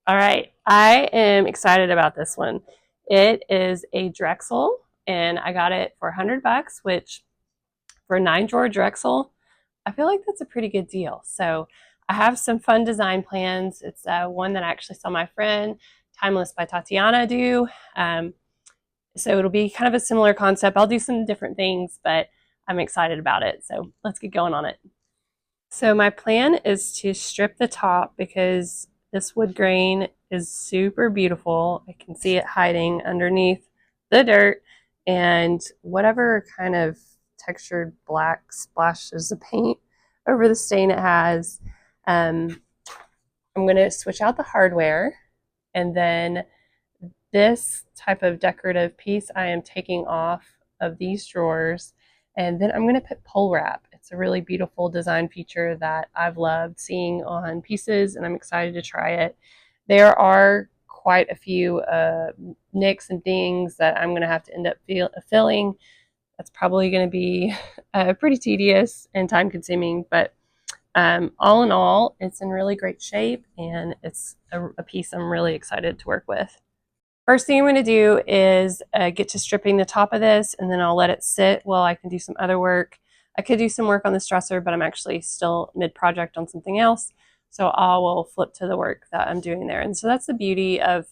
All right, I am excited about this one. It is a Drexel, and I got it for $100, which for a 9 drawer Drexel, I feel like that's a pretty good deal. So I have some fun design plans. It's one that I actually saw my friend Timeless by Tatiana do. So it'll be kind of a similar concept. I'll do some different things, but I'm excited about it. So let's get going on it. So my plan is to strip the top because this wood grain is super beautiful. I can see it hiding underneath the dirt, and whatever kind of textured black splashes of paint over the stain it has. Um, I'm going to switch out the hardware, and then this type of decorative piece I am taking off of these drawers, and then I'm going to put pole wrap. It's a really beautiful design feature that I've loved seeing on pieces, and I'm excited to try it. There are quite a few nicks and dings that I'm going to have to end up filling. That's probably going to be pretty tedious and time consuming, but all in all, it's in really great shape, and it's a piece I'm really excited to work with. First thing I'm going to do is get to stripping the top of this, and then I'll let it sit while I can do some other work. I could do some work on this dresser, but I'm actually still mid-project on something else, so I will flip to the work that I'm doing there. And so that's the beauty of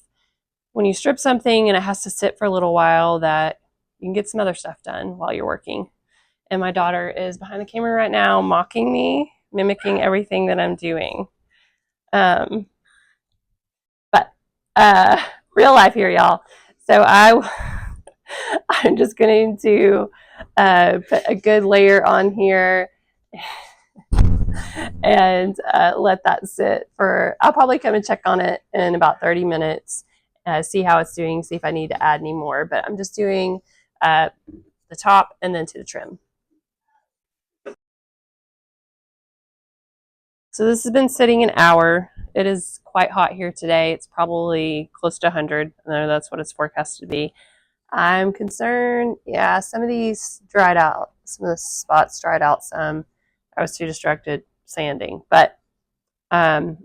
when you strip something and it has to sit for a little while, that you can get some other stuff done while you're working. And my daughter is behind the camera right now mocking me, mimicking everything that I'm doing. Um, but real life here, y'all. So I'm just going to put a good layer on here and let that sit for, I'll probably come and check on it in about 30 minutes, see how it's doing, see if I need to add any more. But I'm just doing the top and then to the trim. So this has been sitting an hour. It is quite hot here today. It's probably close to 100. I know that's what it's forecasted to be. I'm concerned, yeah, some of these dried out. Some of the spots dried out some. I was too distracted sanding. But the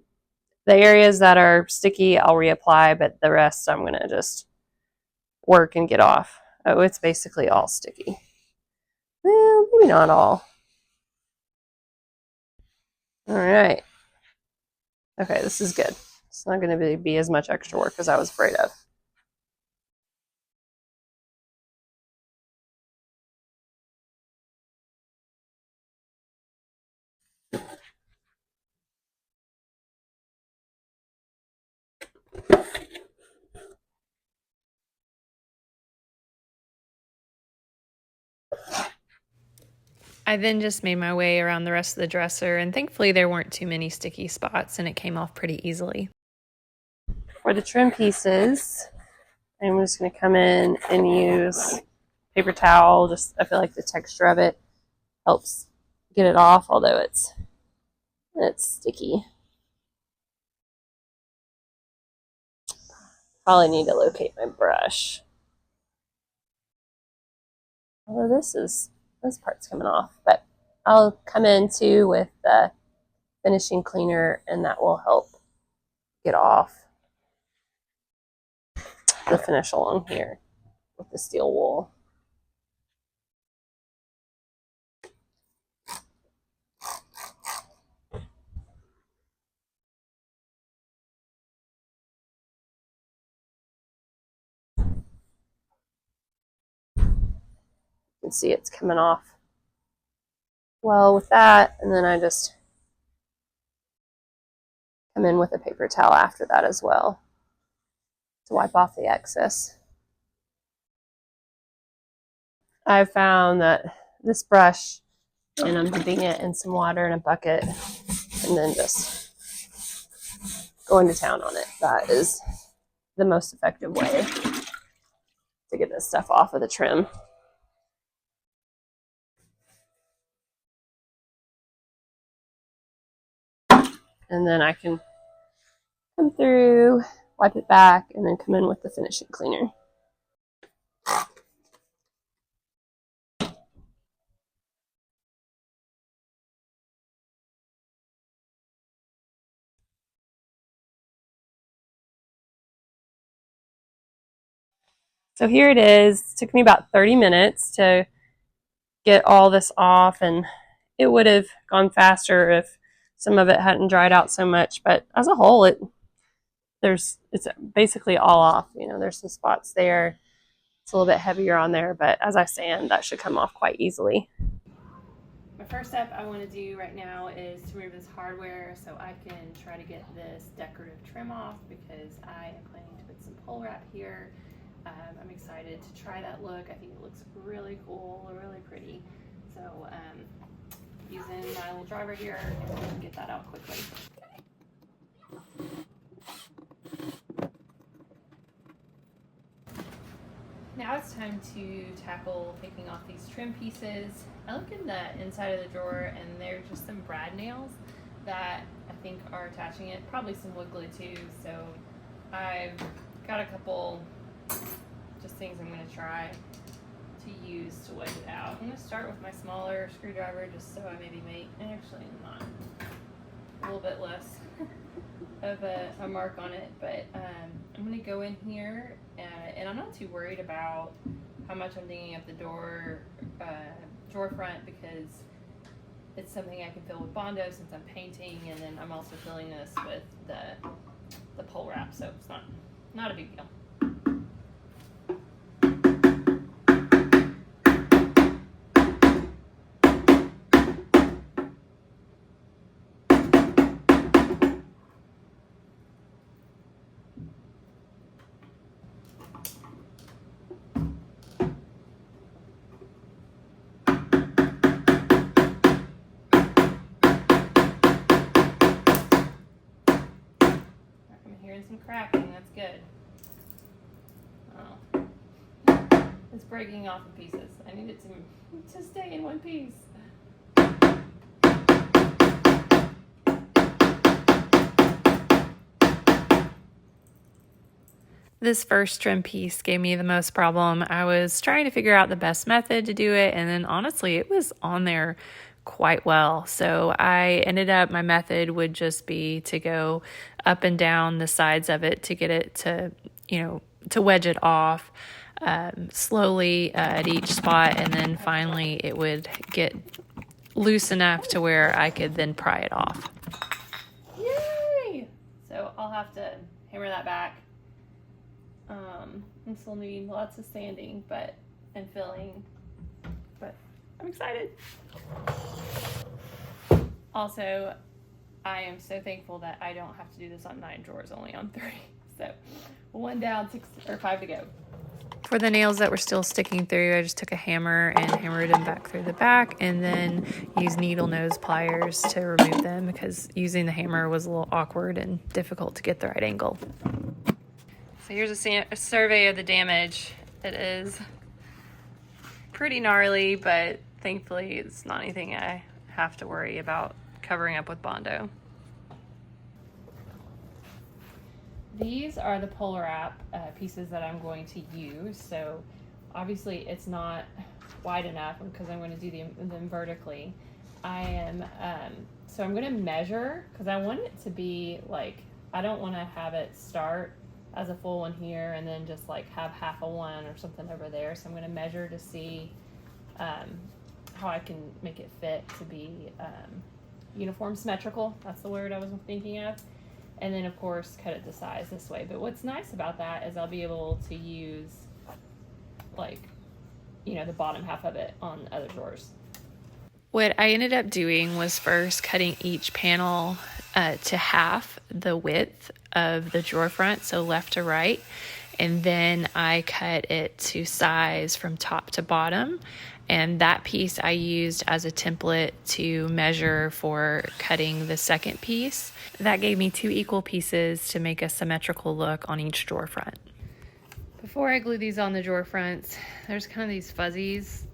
areas that are sticky, I'll reapply, but the rest I'm going to just work and get off. Oh, it's basically all sticky. Well, maybe not all. All right. Okay, this is good. It's not going to be as much extra work as I was afraid of. I then just made my way around the rest of the dresser, and thankfully there weren't too many sticky spots and it came off pretty easily. For the trim pieces, I'm just going to come in and use paper towel. Just, I feel like the texture of it helps get it off, although it's sticky. Probably need to locate my brush. Although this part's coming off, but I'll come in too with the finishing cleaner, and that will help get off the finish along here with the steel wool. You can see it's coming off well with that, and then I just come in with a paper towel after that as well to wipe off the excess. I've found that this brush, and I'm dipping it in some water in a bucket and then just going to town on it. That is the most effective way to get this stuff off of the trim. And then I can come through, wipe it back, and then come in with the finishing cleaner. So here it is. It took me about 30 minutes to get all this off, and it would have gone faster if some of it hadn't dried out so much. But as a whole, it's basically all off. You know, there's some spots there. It's a little bit heavier on there, but as I sand, that should come off quite easily. My first step I want to do right now is to remove this hardware so I can try to get this decorative trim off, because I am planning to put some pole wrap here. I'm excited to try that look. I think it looks really cool, really pretty. So using my little driver here, and get that out quickly. Now it's time to tackle taking off these trim pieces. I look in the inside of the drawer and there's just some brad nails that I think are attaching it, probably some wood glue too. So I've got a couple just things I'm going to try to use to wedge it out. I'm going to start with my smaller screwdriver just so I maybe make, actually not, a little bit less of a mark on it, but I'm going to go in here and I'm not too worried about how much I'm digging up the drawer front, because it's something I can fill with Bondo since I'm painting, and then I'm also filling this with the pole wrap, so it's not a big deal. Hearing some cracking, that's good. Oh, it's breaking off in pieces. I need it to stay in one piece. This first trim piece gave me the most problem. I was trying to figure out the best method to do it, and then honestly, it was on there quite well. So I ended up, my method would just be to go up and down the sides of it to get it to, to wedge it off slowly at each spot, and then finally it would get loose enough to where I could then pry it off. Yay! So I'll have to hammer that back. And still needing lots of sanding and filling, but I'm excited. Also, I am so thankful that I don't have to do this on 9 drawers, only on 3. So 1 down, 5 to go. For the nails that were still sticking through, I just took a hammer and hammered them back through the back, and then used needle nose pliers to remove them, because using the hammer was a little awkward and difficult to get the right angle. So here's a survey of the damage. It is pretty gnarly, but thankfully it's not anything I have to worry about covering up with Bondo. These are the pole wrap pieces that I'm going to use. So obviously it's not wide enough because I'm going to do them vertically. So I'm going to measure, because I want it to be like, I don't want to have it start as a full one here and then just like have half a one or something over there. So I'm going to measure to see how I can make it fit to be uniform, symmetrical. That's the word I was thinking of. And then of course cut it to size this way. But what's nice about that is I'll be able to use the bottom half of it on other drawers. What I ended up doing was first cutting each panel to half the width of the drawer front, so left to right, and then I cut it to size from top to bottom, and that piece I used as a template to measure for cutting the second piece. That gave me 2 equal pieces to make a symmetrical look on each drawer front. Before I glue these on the drawer fronts, there's kind of these fuzzies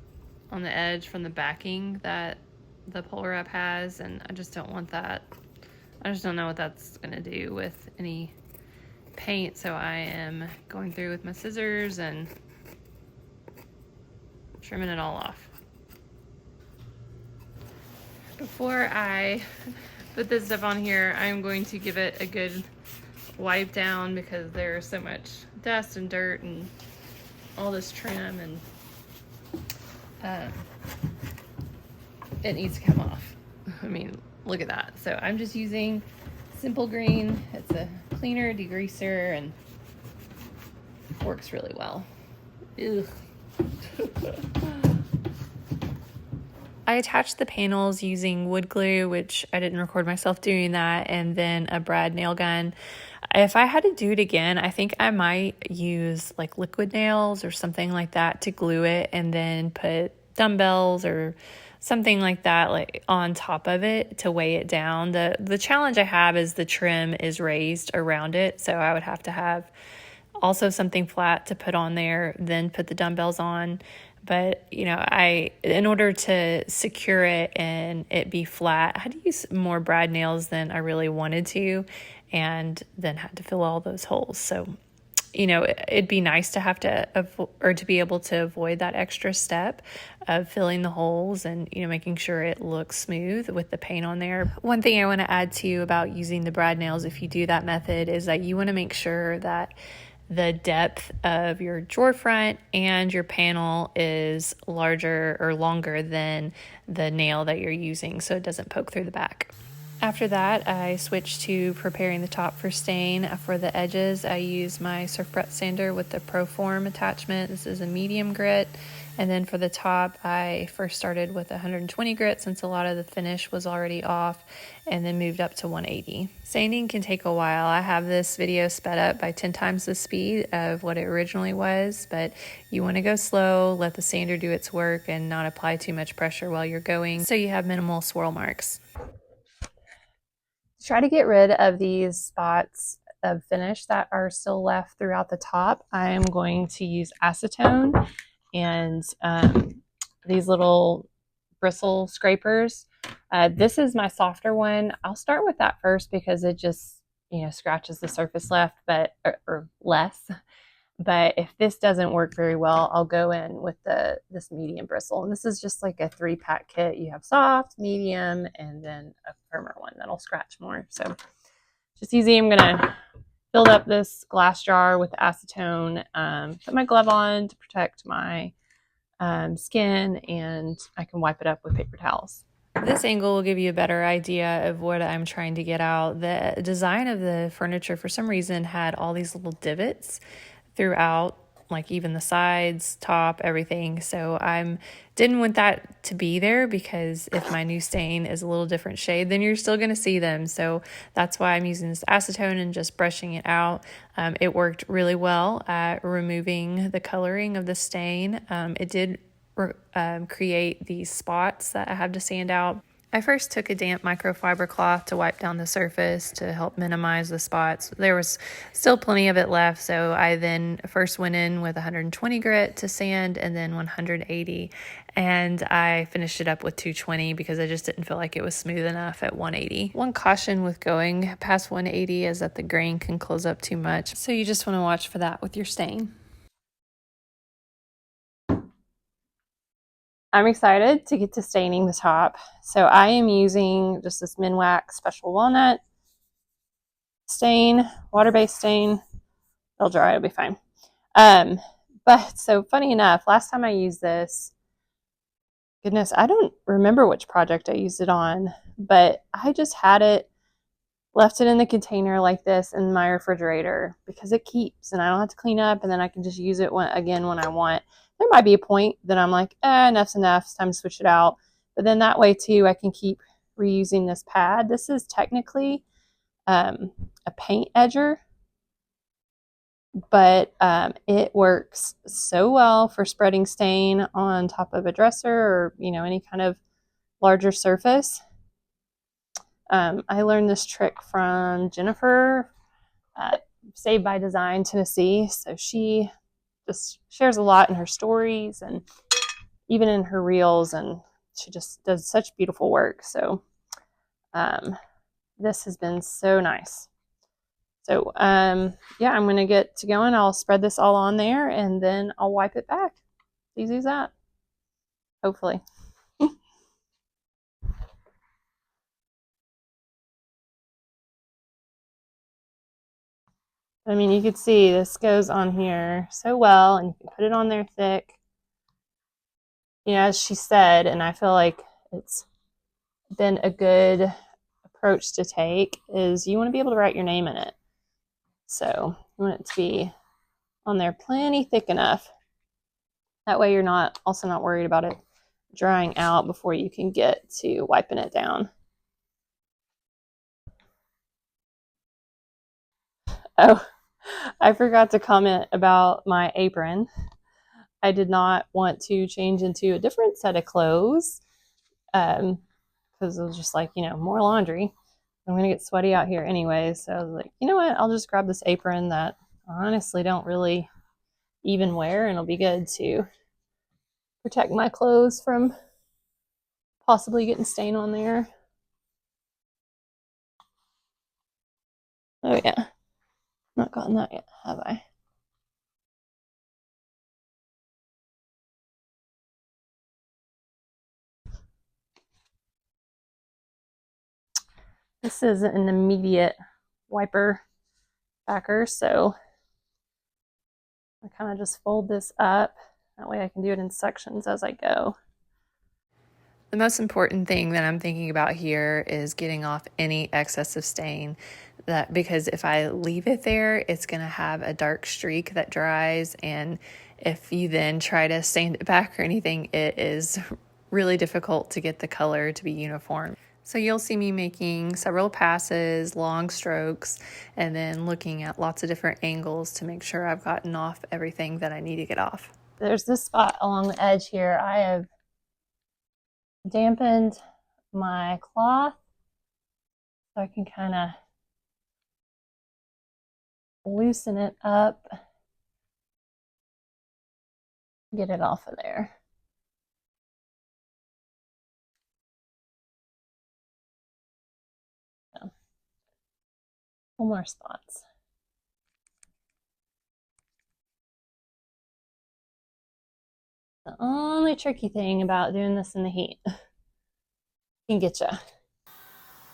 on the edge from the backing that the pole wrap has, and I just don't want that. I just don't know what that's gonna do with any paint, so I am going through with my scissors and trimming it all off. Before I put this stuff on here, I'm going to give it a good wipe down because there's so much dust and dirt and all this trim, and it needs to come off. I mean, look at that. So I'm just using Simple Green. It's a cleaner degreaser and works really well. Ugh. I attached the panels using wood glue, which I didn't record myself doing that, and then a brad nail gun. If I had to do it again, I think I might use like liquid nails or something like that to glue it, and then put dumbbells or something like that like on top of it to weigh it down. The challenge I have is the trim is raised around it, so I would have to have also something flat to put on there, then put the dumbbells on. But, you know, in order to secure it and it be flat, I had to use more brad nails than I really wanted to, and then had to fill all those holes. So, you know, it'd be nice to have to be able to avoid that extra step of filling the holes and, you know, making sure it looks smooth with the paint on there. One thing I want to add to you about using the brad nails, if you do that method, is that you want to make sure that the depth of your drawer front and your panel is larger or longer than the nail that you're using, so it doesn't poke through the back. After that, I switched to preparing the top for stain. For the edges, I use my Surf Prep sander with the Proform attachment. This is a medium grit. And then for the top, I first started with 120 grit since a lot of the finish was already off, and then moved up to 180. Sanding can take a while. I have this video sped up by 10 times the speed of what it originally was, but you want to go slow, let the sander do its work, and not apply too much pressure while you're going, so you have minimal swirl marks. Try to get rid of these spots of finish that are still left throughout the top. I'm going to use acetone and these little bristle scrapers. This is my softer one. I'll start with that first because it just, you know, scratches the surface left, or less. But if this doesn't work very well, I'll go in with this medium bristle. And this is just like a 3-pack kit. You have soft, medium, and then a firmer one that'll scratch more. So just easy. I'm gonna fill up this glass jar with acetone, put my glove on to protect my skin, and I can wipe it up with paper towels. This angle will give you a better idea of what I'm trying to get out. The design of the furniture, for some reason, had all these little divots throughout, like even the sides, top, everything. So I didn't want that to be there, because if my new stain is a little different shade, then you're still going to see them. So that's why I'm using this acetone and just brushing it out. It worked really well at removing the coloring of the stain. It did create these spots that I have to sand out. I first took a damp microfiber cloth to wipe down the surface to help minimize the spots. There was still plenty of it left, so I then first went in with 120 grit to sand, and then 180, and I finished it up with 220 because I just didn't feel like it was smooth enough at 180. One caution with going past 180 is that the grain can close up too much, so you just want to watch for that with your stain. I'm excited to get to staining the top. So I am using just this Minwax Special Walnut stain, water-based stain. It'll dry, it'll be fine. But so funny enough, last time I used this, goodness, I don't remember which project I used it on, but I just had it, left it in the container like this in my refrigerator because it keeps and I don't have to clean up, and then I can just use it again when I want. There might be a point that I'm like, enough's enough, it's time to switch it out. But then that way too, I can keep reusing this pad. This is technically a paint edger, but it works so well for spreading stain on top of a dresser or, you know, any kind of larger surface. I learned this trick from Jennifer, Saved by Design Tennessee. So she just shares a lot in her stories and even in her reels, and she just does such beautiful work. So this has been so nice. So yeah, I'm going to get to going. I'll spread this all on there, and then I'll wipe it back. Easy as that, hopefully. I mean, you could see this goes on here so well, and you can put it on there thick. You know, as she said, and I feel like it's been a good approach to take, is you want to be able to write your name in it. So you want it to be on there plenty thick enough. That way you're not worried about it drying out before you can get to wiping it down. Oh, I forgot to comment about my apron. I did not want to change into a different set of clothes because it was just like, more laundry. I'm going to get sweaty out here anyway. So I was like, you know what? I'll just grab this apron that I honestly don't really even wear, and it'll be good to protect my clothes from possibly getting stain on there. Oh yeah, not gotten that yet, have I? This is an immediate wiper backer, so I kind of just fold this up. That way I can do it in sections as I go. The most important thing that I'm thinking about here is getting off any excess of stain, because if I leave it there, it's going to have a dark streak that dries, and if you then try to sand it back or anything, it is really difficult to get the color to be uniform. So you'll see me making several passes, long strokes, and then looking at lots of different angles to make sure I've gotten off everything that I need to get off. There's this spot along the edge here. I have dampened my cloth so I can kind of loosen it up, get it off of there. So, one more spots. The only tricky thing about doing this in the heat can get you.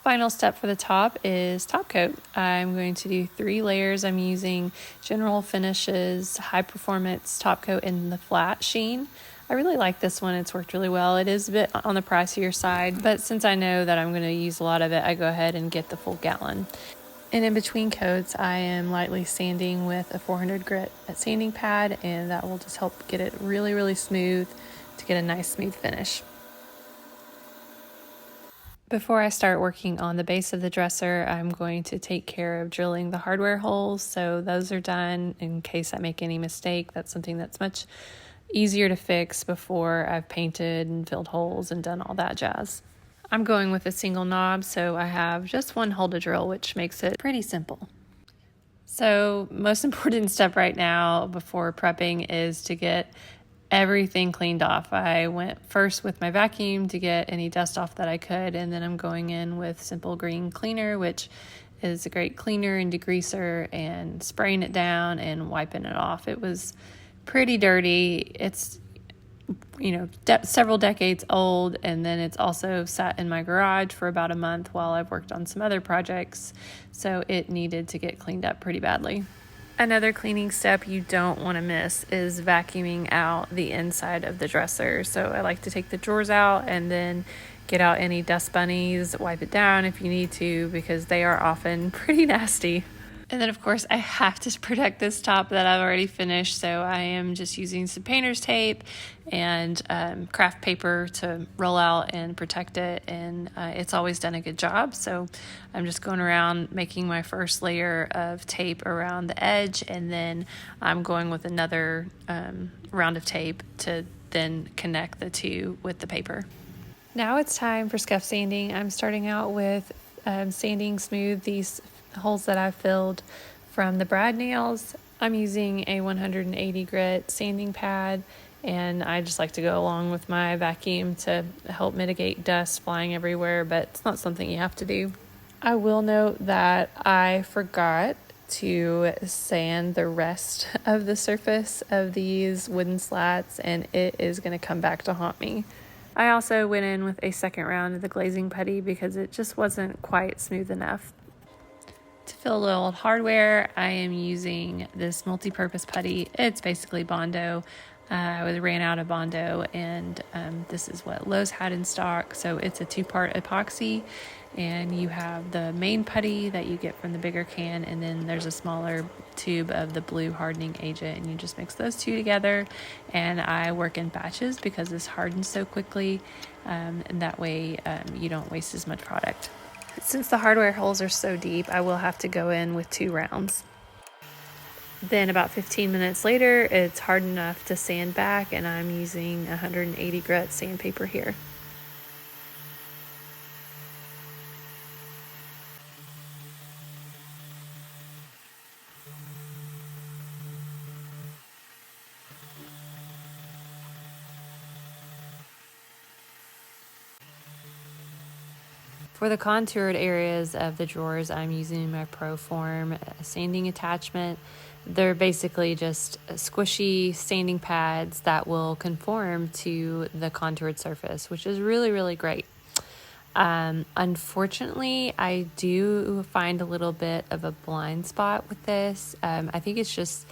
Final step for the top is top coat. I'm going to do 3 layers. I'm using General Finishes High Performance Top Coat in the flat sheen. I really like this one. It's worked really well. It is a bit on the pricier side, but since I know that I'm going to use a lot of it, I go ahead and get the full gallon. And in between coats, I am lightly sanding with a 400 grit sanding pad, and that will just help get it really, really smooth to get a nice smooth finish. Before I start working on the base of the dresser, I'm going to take care of drilling the hardware holes. So those are done in case I make any mistake. That's something that's much easier to fix before I've painted and filled holes and done all that jazz. I'm going with a single knob, so I have just one hole to drill, which makes it pretty simple. So most important step right now before prepping is to get everything cleaned off. I went first with my vacuum to get any dust off that I could, and then I'm going in with Simple Green Cleaner, which is a great cleaner and degreaser, and spraying it down and wiping it off. It was pretty dirty. It's several decades old, and then it's also sat in my garage for about a month while I've worked on some other projects, so it needed to get cleaned up pretty badly. Another cleaning step you don't want to miss is vacuuming out the inside of the dresser. So I like to take the drawers out and then get out any dust bunnies, wipe it down if you need to, because they are often pretty nasty. And then, of course, I have to protect this top that I've already finished, so I am just using some painter's tape and craft paper to roll out and protect it, and it's always done a good job. So I'm just going around making my first layer of tape around the edge, and then I'm going with another round of tape to then connect the two with the paper. Now it's time for scuff sanding. I'm starting out with sanding smooth these holes that I've filled from the brad nails. I'm using a 180 grit sanding pad, and I just like to go along with my vacuum to help mitigate dust flying everywhere, but it's not something you have to do. I will note that I forgot to sand the rest of the surface of these wooden slats, and it is going to come back to haunt me. I also went in with a second round of the glazing putty because it just wasn't quite smooth enough. To fill a little hardware, I am using this multi-purpose putty. It's basically Bondo. I ran out of Bondo, and this is what Lowe's had in stock. So it's a 2-part epoxy, and you have the main putty that you get from the bigger can, and then there's a smaller tube of the blue hardening agent, and you just mix those two together. And I work in batches because this hardens so quickly, and that way you don't waste as much product. Since the hardware holes are so deep, I will have to go in with 2 rounds. Then about 15 minutes later, it's hard enough to sand back, and I'm using 180 grit sandpaper here. For the contoured areas of the drawers, I'm using my ProForm sanding attachment. They're basically just squishy sanding pads that will conform to the contoured surface, which is really, really great. Unfortunately, I do find a little bit of a blind spot with this. I think it's just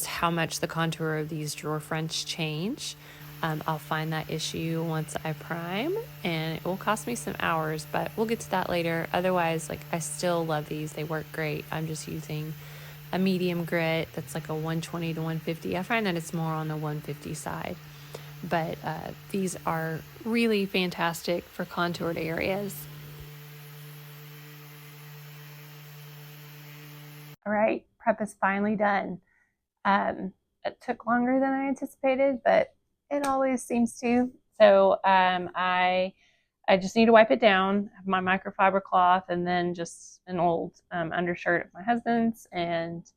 how much the contour of these drawer fronts change. I'll find that issue once I prime, and it will cost me some hours, but we'll get to that later. Otherwise, I still love these. They work great. I'm just using a medium grit that's like a 120 to 150. I find that it's more on the 150 side, but these are really fantastic for contoured areas. All right, prep is finally done. It took longer than I anticipated, but it always seems to. So I just need to wipe it down, have my microfiber cloth, and then just an old undershirt of my husband's, and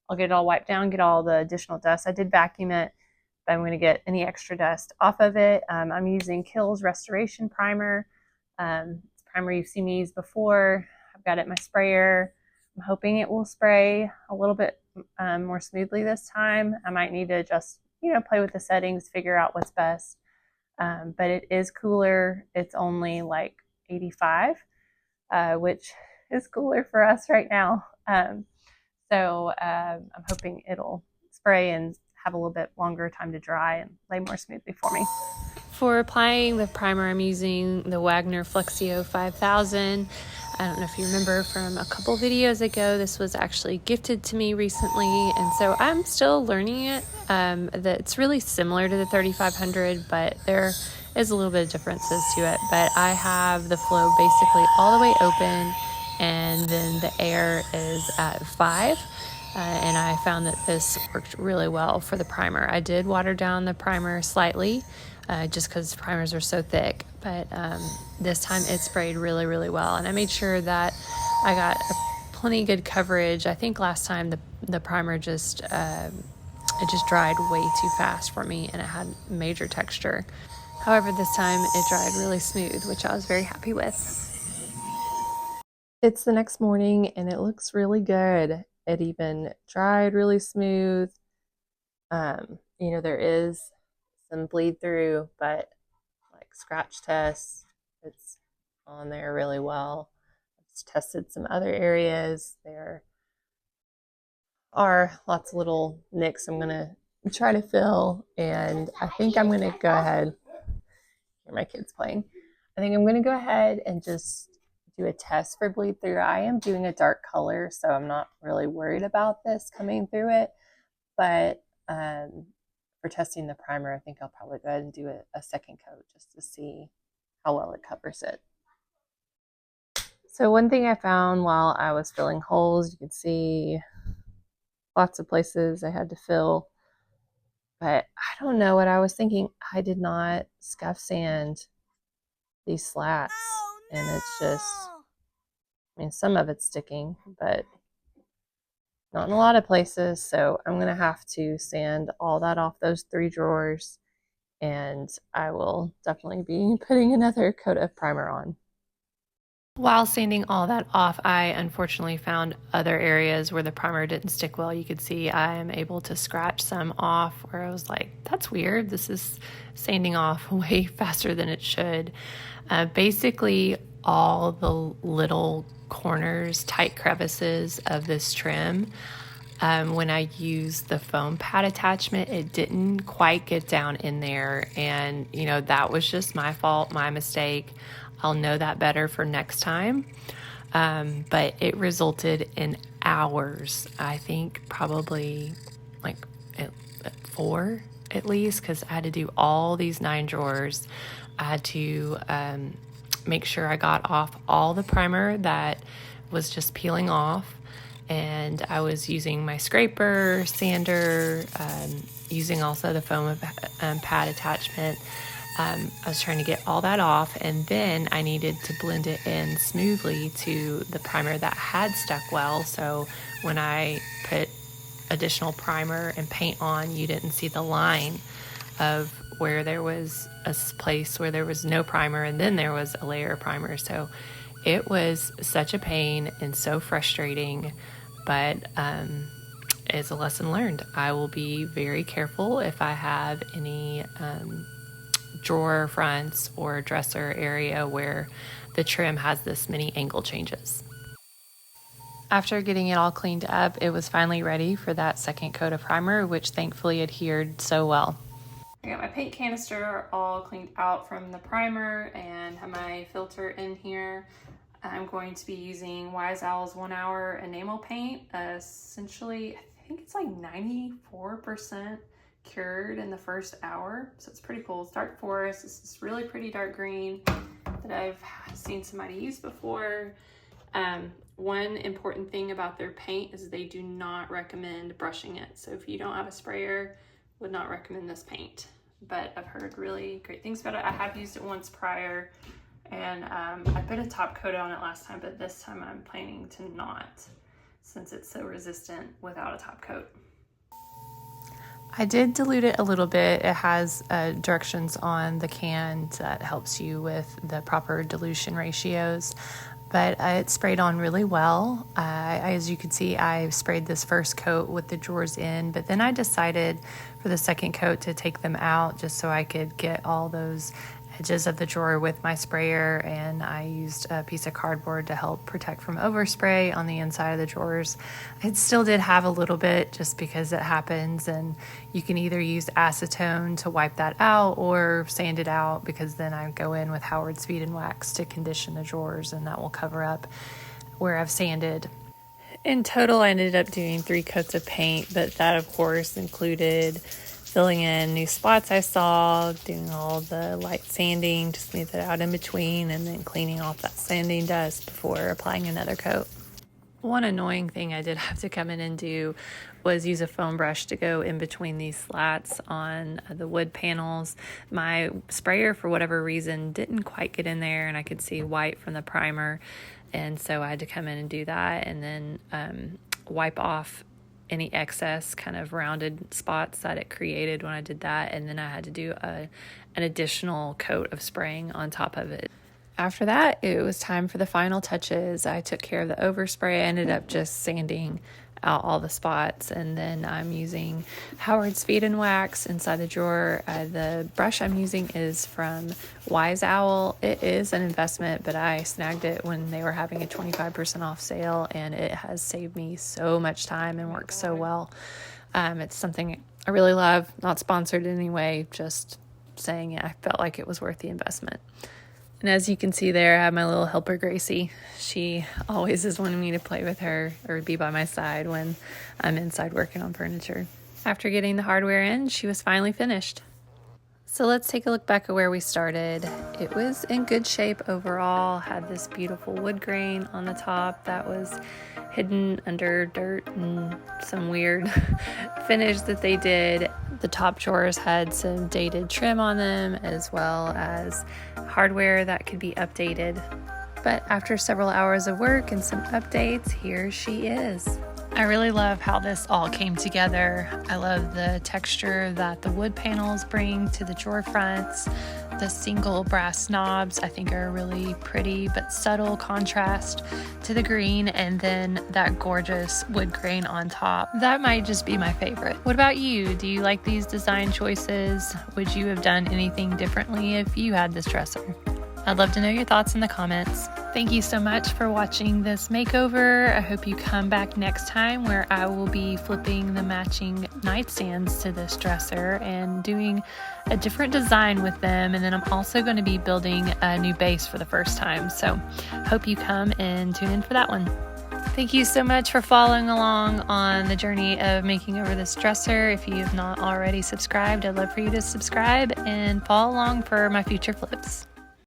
I'll get it all wiped down, get all the additional dust. I did vacuum it, but I'm going to get any extra dust off of it. I'm using Kiehl's Restoration Primer. It's a primer you've seen me use before. I've got it in my sprayer. I'm hoping it will spray a little bit more smoothly this time. I might need to just play with the settings, figure out what's best. But it is cooler. It's only like 85, which is cooler for us right now. So I'm hoping it'll spray and have a little bit longer time to dry and lay more smoothly for me. For applying the primer, I'm using the Wagner Flexio 5000. I don't know if you remember from a couple videos ago, this was actually gifted to me recently, and so I'm still learning it. It's really similar to the 3500, but there is a little bit of differences to it. But I have the flow basically all the way open, and then the air is at 5. And I found that this worked really well for the primer. I did water down the primer slightly, just because primers are so thick, but this time it sprayed really, really well, and I made sure that I got a plenty good coverage. I think last time the primer just dried way too fast for me, and it had major texture. However, this time it dried really smooth, which I was very happy with. It's the next morning, and it looks really good. It even dried really smooth. There is some bleed through, but like scratch tests, it's on there really well. I've tested some other areas. There are lots of little nicks I'm gonna try to fill, and I think I'm gonna go ahead. Hear my kids playing. I think I'm gonna go ahead and just do a test for bleed through. I am doing a dark color, so I'm not really worried about this coming through it, but for testing the primer, I think I'll probably go ahead and do a second coat just to see how well it covers it. So one thing I found while I was filling holes, you can see lots of places I had to fill, but I don't know what I was thinking. I did not scuff sand these slats, and it's just, some of it's sticking, but not in a lot of places. So I'm going to have to sand all that off those 3 drawers, and I will definitely be putting another coat of primer on. While sanding all that off, I unfortunately found other areas where the primer didn't stick well. You could see I am able to scratch some off where I was like, that's weird. This is sanding off way faster than it should. Basically, all the little corners, tight crevices of this trim. When I used the foam pad attachment, it didn't quite get down in there, and that was just my fault, my mistake. I'll know that better for next time. But it resulted in hours, I think probably like 4 at least, because I had to do all these 9 drawers. I had to make sure I got off all the primer that was just peeling off, and I was using my scraper, sander, using also the foam pad attachment. I was trying to get all that off, and then I needed to blend it in smoothly to the primer that had stuck well, so when I put additional primer and paint on, you didn't see the line of where there was a place where there was no primer and then there was a layer of primer. So it was such a pain and so frustrating, but it's a lesson learned. I will be very careful if I have any drawer fronts or dresser area where the trim has this many angle changes. After getting it all cleaned up, it was finally ready for that second coat of primer, which thankfully adhered so well. I got my paint canister all cleaned out from the primer and have my filter in here. I'm going to be using Wise Owl's 1 hour enamel paint. Essentially, I think it's like 94% cured in the first hour, so it's pretty cool. It's dark forest. This is really pretty dark green that I've seen somebody use before. One important thing about their paint is they do not recommend brushing it. So if you don't have a sprayer, would not recommend this paint. But I've heard really great things about it. I have used it once prior, and I put a top coat on it last time, but this time I'm planning to not, since it's so resistant without a top coat. I did dilute it a little bit. It has directions on the can that helps you with the proper dilution ratios, but it sprayed on really well. As you can see, I sprayed this first coat with the drawers in, but then I decided for the second coat to take them out just so I could get all those edges of the drawer with my sprayer, and I used a piece of cardboard to help protect from overspray on the inside of the drawers. It still did have a little bit just because it happens, and you can either use acetone to wipe that out or sand it out, because then I go in with Howard's Feed and Wax to condition the drawers, and that will cover up where I've sanded. In total, I ended up doing 3 coats of paint, but that of course included filling in new spots I saw, doing all the light sanding to smooth it out in between, and then cleaning off that sanding dust before applying another coat. One annoying thing I did have to come in and do was use a foam brush to go in between these slats on the wood panels. My sprayer, for whatever reason, didn't quite get in there, and I could see white from the primer, and so I had to come in and do that, and then wipe off any excess kind of rounded spots that it created when I did that, and then I had to do an additional coat of spraying on top of it. After that, it was time for the final touches. I took care of the overspray. I ended up just sanding out all the spots, and then I'm using Howard's Feed and Wax inside the drawer. The brush I'm using is from Wise Owl. It is an investment, but I snagged it when they were having a 25% off sale, and it has saved me so much time and works so well. It's something I really love. Not sponsored in any way, just saying it. I felt like it was worth the investment. And as you can see there, I have my little helper Gracie. She always is wanting me to play with her or be by my side when I'm inside working on furniture. After getting the hardware in, she was finally finished. So let's take a look back at where we started. It was in good shape overall, had this beautiful wood grain on the top that was hidden under dirt and some weird finish that they did. The top drawers had some dated trim on them, as well as hardware that could be updated. But after several hours of work and some updates, here she is. I really love how this all came together. I love the texture that the wood panels bring to the drawer fronts. The single brass knobs I think are a really pretty but subtle contrast to the green, and then that gorgeous wood grain on top. That might just be my favorite. What about you? Do you like these design choices? Would you have done anything differently if you had this dresser? I'd love to know your thoughts in the comments. Thank you so much for watching this makeover. I hope you come back next time where I will be flipping the matching nightstands to this dresser and doing a different design with them. And then I'm also going to be building a new base for the first time. So hope you come and tune in for that one. Thank you so much for following along on the journey of making over this dresser. If you have not already subscribed, I'd love for you to subscribe and follow along for my future flips.